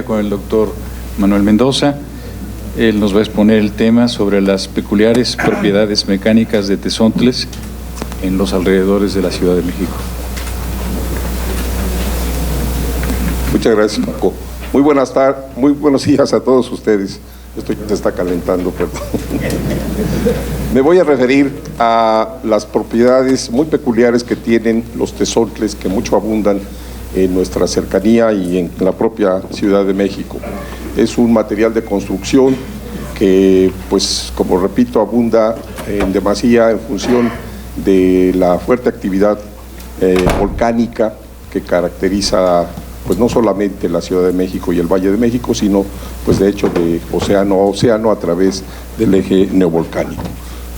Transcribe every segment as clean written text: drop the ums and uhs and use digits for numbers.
con el doctor Manuel Mendoza. Él nos va a exponer el tema sobre las peculiares propiedades mecánicas de tezontles en los alrededores de la Ciudad de México. Muchas gracias, Paco. Muy buenos días a todos ustedes. Esto ya se está calentando, perdón. Me voy a referir a las propiedades muy peculiares que tienen los tezontles, que mucho abundan en nuestra cercanía y en la propia Ciudad de México. Es un material de construcción que, pues, como repito, abunda en demasía en función de la fuerte actividad volcánica que caracteriza, pues, no solamente la Ciudad de México y el Valle de México, sino, pues, de hecho, de océano a océano a través del eje neovolcánico.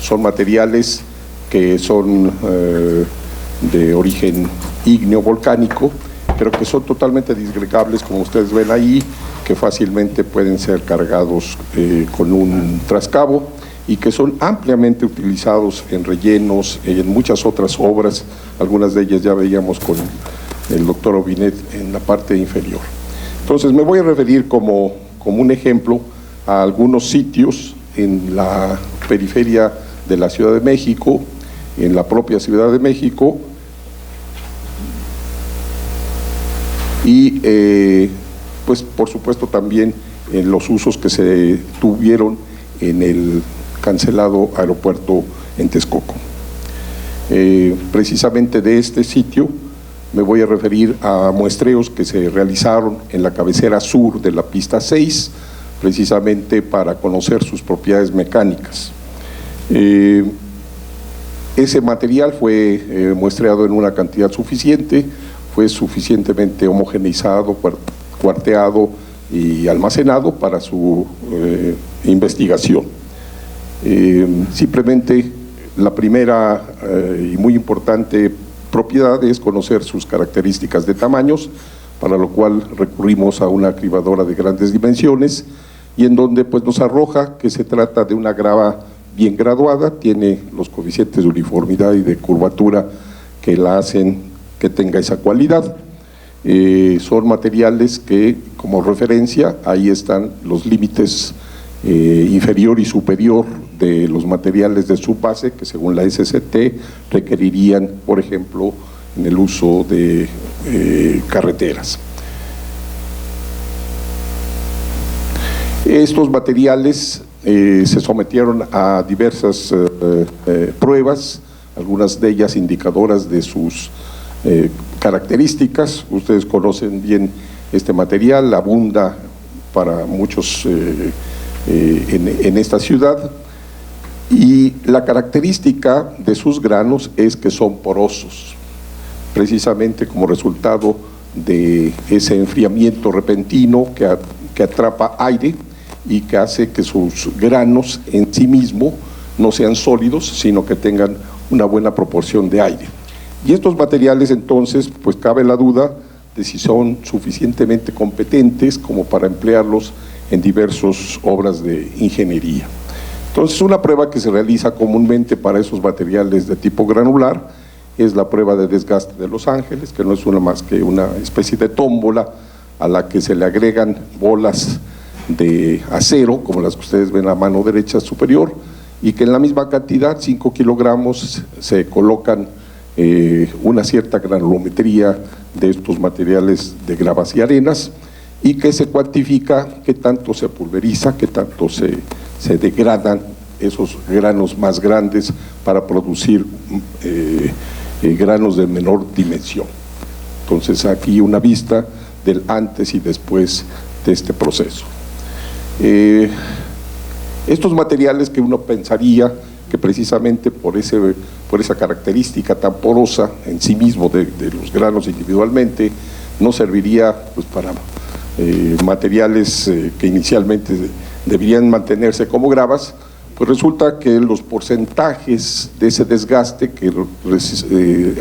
Son materiales que son de origen ígneo volcánico, pero que son totalmente disgregables, como ustedes ven ahí, que fácilmente pueden ser cargados con un trascabo y que son ampliamente utilizados en rellenos, en muchas otras obras. Algunas de ellas ya veíamos con el doctor Obinet en la parte inferior. Entonces me voy a referir como un ejemplo a algunos sitios en la periferia de la Ciudad de México, en la propia Ciudad de México, y pues por supuesto también en los usos que se tuvieron en el cancelado aeropuerto en Texcoco. Precisamente de este sitio me voy a referir a muestreos que se realizaron en la cabecera sur de la pista 6, precisamente para conocer sus propiedades mecánicas. Ese material fue muestreado en una cantidad suficiente, fue suficientemente homogeneizado, cuarteado y almacenado para su investigación. Simplemente la primera y muy importante propiedad es conocer sus características de tamaños, para lo cual recurrimos a una cribadora de grandes dimensiones y en donde, pues, nos arroja que se trata de una grava bien graduada, tiene los coeficientes de uniformidad y de curvatura que la hacen que tenga esa cualidad. Son materiales que, como referencia, ahí están los límites inferior y superior de los materiales de subbase que, según la SCT, requerirían, por ejemplo, en el uso de carreteras. Estos materiales se sometieron a diversas pruebas, algunas de ellas indicadoras de sus características. Ustedes conocen bien este material, abunda para muchos en esta ciudad, y la característica de sus granos es que son porosos, precisamente como resultado de ese enfriamiento repentino que atrapa aire y que hace que sus granos en sí mismo no sean sólidos, sino que tengan una buena proporción de aire. Y estos materiales, entonces, pues cabe la duda de si son suficientemente competentes como para emplearlos en diversas obras de ingeniería. Entonces, una prueba que se realiza comúnmente para esos materiales de tipo granular es la prueba de desgaste de Los Ángeles, que no es una más que una especie de tómbola a la que se le agregan bolas de acero, como las que ustedes ven a la mano derecha superior, y que en la misma cantidad, 5 kilogramos, se colocan una cierta granulometría de estos materiales de gravas y arenas, y que se cuantifica qué tanto se pulveriza, qué tanto se degradan esos granos más grandes para producir granos de menor dimensión. Entonces, aquí una vista del antes y después de este proceso. Estos materiales que uno pensaría que precisamente por esa característica tan porosa en sí mismo de los granos individualmente, no serviría, pues, para materiales que inicialmente deberían mantenerse como gravas, pues resulta que los porcentajes de ese desgaste, que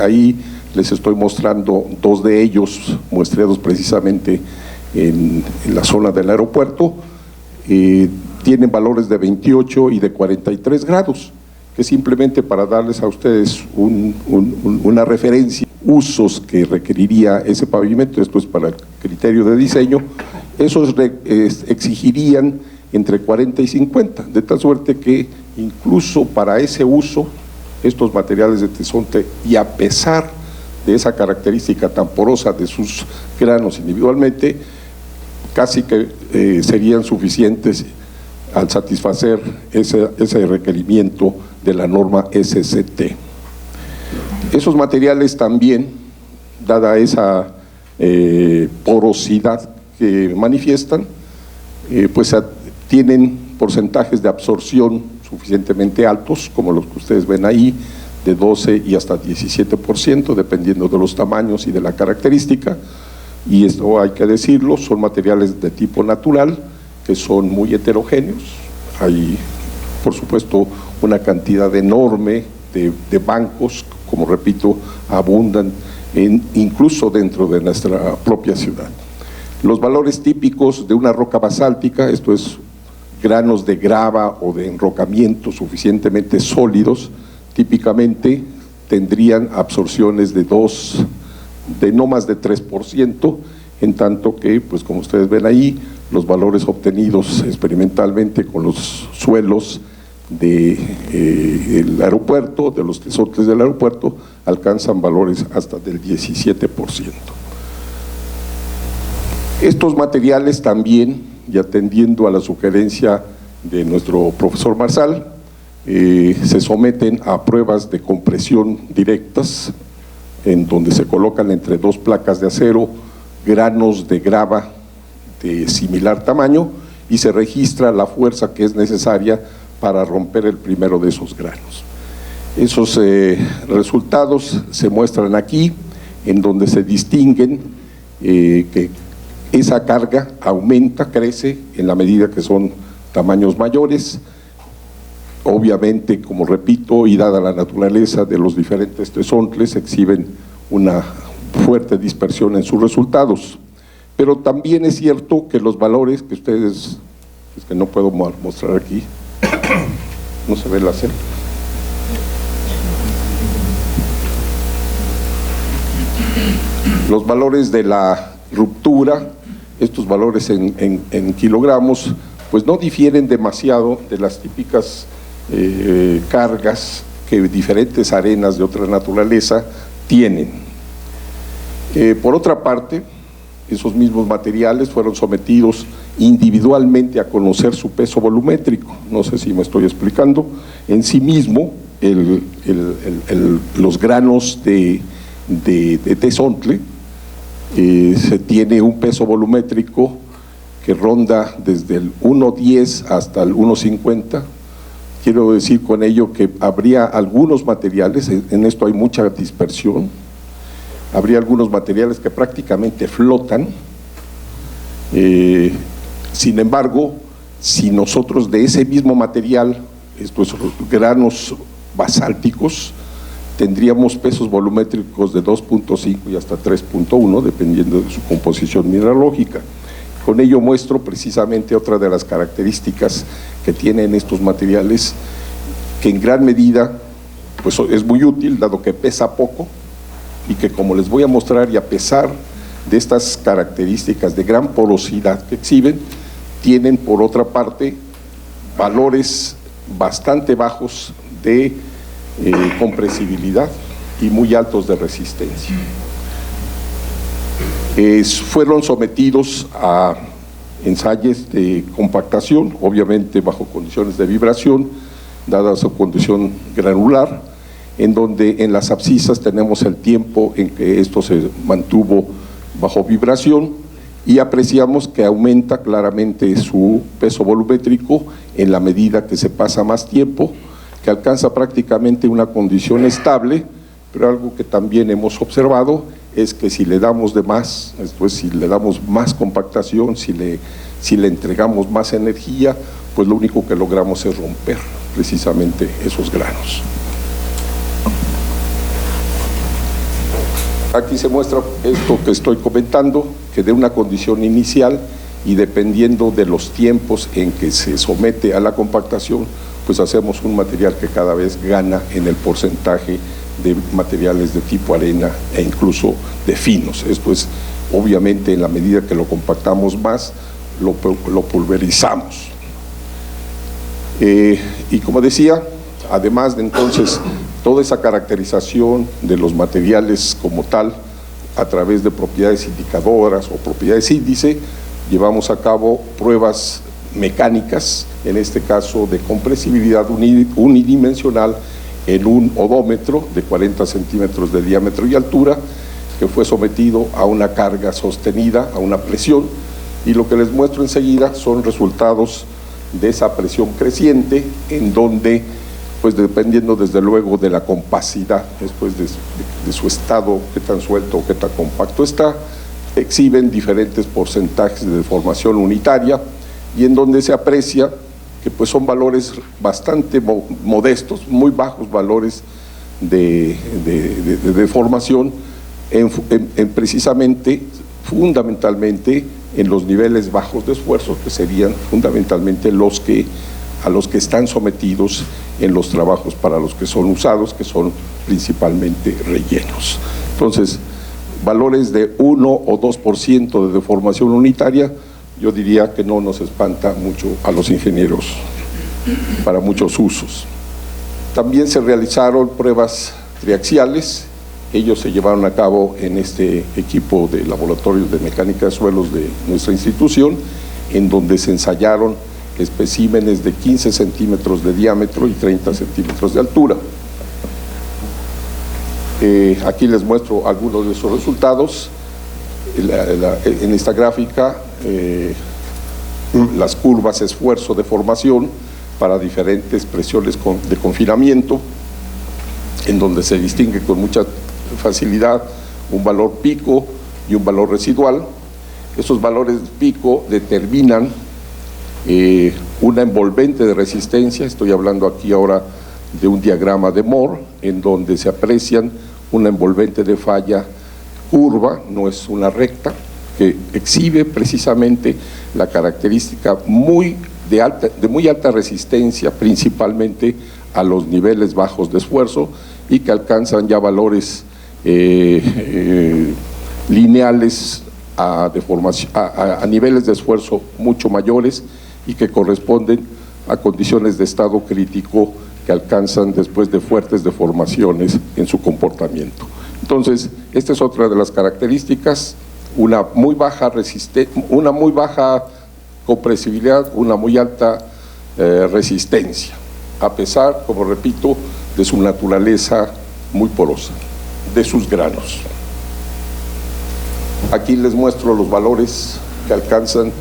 ahí les estoy mostrando dos de ellos muestreados precisamente en la zona del aeropuerto, tienen valores de 28 y de 43 grados, que simplemente para darles a ustedes una referencia, usos que requeriría ese pavimento, esto es para el criterio de diseño, esos exigirían entre 40 y 50, de tal suerte que incluso para ese uso, estos materiales de tesontle, y a pesar de esa característica tan porosa de sus granos individualmente, casi que serían suficientes al satisfacer ese requerimiento de la norma SCT. Esos materiales también, dada esa porosidad que manifiestan, pues tienen porcentajes de absorción suficientemente altos, como los que ustedes ven ahí, de 12 y hasta 17%, dependiendo de los tamaños y de la característica, y esto hay que decirlo, son materiales de tipo natural, que son muy heterogéneos. Hay, por supuesto, una cantidad enorme de bancos, como repito, abundan incluso dentro de nuestra propia ciudad. Los valores típicos de una roca basáltica, esto es granos de grava o de enrocamiento suficientemente sólidos, típicamente tendrían absorciones de no más de 3%, en tanto que, pues como ustedes ven ahí, los valores obtenidos experimentalmente con los suelos del aeropuerto, de los tesontles del aeropuerto, alcanzan valores hasta del 17%. Estos materiales también, y atendiendo a la sugerencia de nuestro profesor Marsal, se someten a pruebas de compresión directas, en donde se colocan entre dos placas de acero granos de grava de similar tamaño y se registra la fuerza que es necesaria para romper el primero de esos granos. Esos resultados se muestran aquí, en donde se distinguen que esa carga aumenta, crece en la medida que son tamaños mayores. Obviamente, como repito, y dada la naturaleza de los diferentes tesontles, exhiben una fuerte dispersión en sus resultados. Pero también es cierto que los valores que ustedes, es que no puedo mostrar aquí, no se ve la celda. Los valores de la ruptura, estos valores en kilogramos, pues no difieren demasiado de las típicas cargas que diferentes arenas de otra naturaleza tienen. Por otra parte, esos mismos materiales fueron sometidos individualmente a conocer su peso volumétrico. No sé si me estoy explicando. En sí mismo, los granos de tesontle se tiene un peso volumétrico que ronda desde el 1.10 hasta el 1.50. Quiero decir con ello que habría algunos materiales, en esto hay mucha dispersión, habría algunos materiales que prácticamente flotan. Sin embargo, si nosotros de ese mismo material, estos granos basálticos, tendríamos pesos volumétricos de 2.5 y hasta 3.1, dependiendo de su composición mineralógica. Con ello muestro precisamente otra de las características que tienen estos materiales, que en gran medida pues, es muy útil, dado que pesa poco, y que, como les voy a mostrar, y a pesar de estas características de gran porosidad que exhiben, tienen por otra parte valores bastante bajos de compresibilidad y muy altos de resistencia. Fueron sometidos a ensayos de compactación, obviamente bajo condiciones de vibración, dada su condición granular, en donde en las abscisas tenemos el tiempo en que esto se mantuvo bajo vibración, y apreciamos que aumenta claramente su peso volumétrico en la medida que se pasa más tiempo, que alcanza prácticamente una condición estable. Pero algo que también hemos observado es que si le damos de más, esto es, si le damos más compactación, si le entregamos más energía, pues lo único que logramos es romper precisamente esos granos. Aquí se muestra esto que estoy comentando, que de una condición inicial y dependiendo de los tiempos en que se somete a la compactación, pues hacemos un material que cada vez gana en el porcentaje de materiales de tipo arena e incluso de finos. Esto es, obviamente, en la medida que lo compactamos más, lo pulverizamos. Y como decía, además de entonces toda esa caracterización de los materiales como tal, a través de propiedades indicadoras o propiedades índice, llevamos a cabo pruebas mecánicas, en este caso de compresibilidad unidimensional, en un odómetro de 40 centímetros de diámetro y altura, que fue sometido a una carga sostenida, a una presión, y lo que les muestro enseguida son resultados de esa presión creciente, en donde, pues dependiendo desde luego de la compacidad, después de su estado, qué tan suelto o qué tan compacto está, exhiben diferentes porcentajes de deformación unitaria, y en donde se aprecia que pues son valores bastante modestos, muy bajos valores de deformación, precisamente, fundamentalmente, en los niveles bajos de esfuerzo, que serían fundamentalmente a los que están sometidos en los trabajos para los que son usados, que son principalmente rellenos. Entonces, valores de 1 o 2% de deformación unitaria, yo diría que no nos espanta mucho a los ingenieros para muchos usos. También se realizaron pruebas triaxiales. Ellos se llevaron a cabo en este equipo de laboratorios de mecánica de suelos de nuestra institución, en donde se ensayaron especímenes de 15 centímetros de diámetro y 30 centímetros de altura. Aquí les muestro algunos de esos resultados. En esta gráfica, las curvas esfuerzo de formación para diferentes presiones de confinamiento, en donde se distingue con mucha facilidad un valor pico y un valor residual. Esos valores pico determinan una envolvente de resistencia. Estoy hablando aquí ahora de un diagrama de Moore, en donde se aprecian una envolvente de falla curva, no es una recta, que exhibe precisamente la característica de muy alta resistencia, principalmente a los niveles bajos de esfuerzo, y que alcanzan ya valores lineales a niveles de esfuerzo mucho mayores, y que corresponden a condiciones de estado crítico que alcanzan después de fuertes deformaciones en su comportamiento. Entonces, esta es otra de las características: una muy baja compresibilidad, una muy alta resistencia, a pesar, como repito, de su naturaleza muy porosa, de sus granos. Aquí les muestro los valores que alcanzan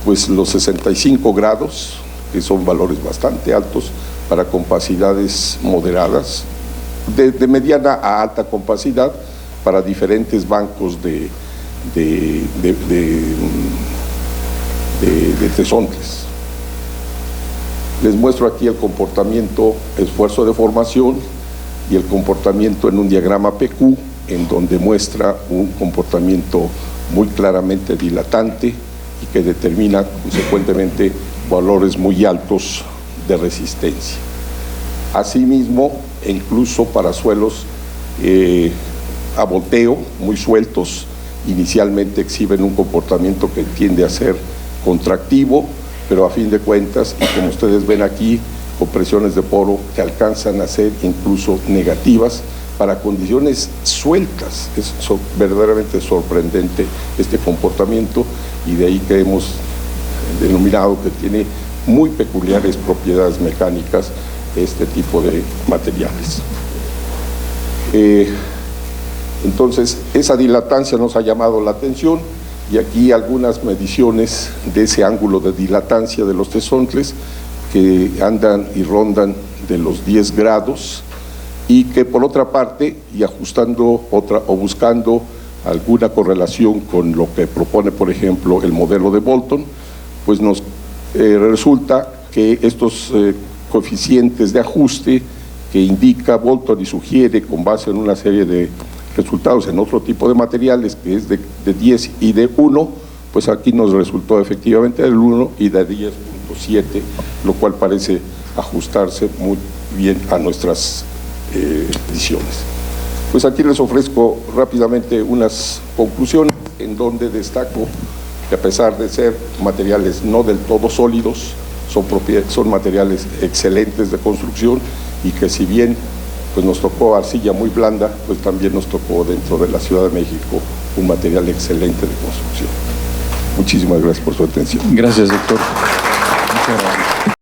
pues los 65 grados, que son valores bastante altos para compacidades moderadas, de mediana a alta compacidad para diferentes bancos de tesontles. Les muestro aquí el comportamiento esfuerzo de formación y el comportamiento en un diagrama PQ, en donde muestra un comportamiento muy claramente dilatante y que determina consecuentemente valores muy altos de resistencia. Asimismo, incluso para suelos a volteo, muy sueltos, inicialmente exhiben un comportamiento que tiende a ser contractivo, pero a fin de cuentas, y como ustedes ven aquí, con presiones de poro que alcanzan a ser incluso negativas para condiciones sueltas. Es verdaderamente sorprendente este comportamiento, y de ahí que hemos denominado que tiene muy peculiares propiedades mecánicas este tipo de materiales. Entonces, esa dilatancia nos ha llamado la atención, y aquí algunas mediciones de ese ángulo de dilatancia de los tesontles que andan y rondan de los 10 grados, y que por otra parte, y ajustando o buscando alguna correlación con lo que propone, por ejemplo, el modelo de Bolton, pues nos resulta que estos coeficientes de ajuste que indica Bolton y sugiere con base en una serie de resultados en otro tipo de materiales, que es de 10 y de 1, pues aquí nos resultó efectivamente del 1 y de 10.7, lo cual parece ajustarse muy bien a nuestras visiones. Pues aquí les ofrezco rápidamente unas conclusiones en donde destaco que a pesar de ser materiales no del todo sólidos, son materiales excelentes de construcción y que si bien pues nos tocó arcilla muy blanda, pues también nos tocó dentro de la Ciudad de México un material excelente de construcción. Muchísimas gracias por su atención. Gracias, doctor. Muchas gracias.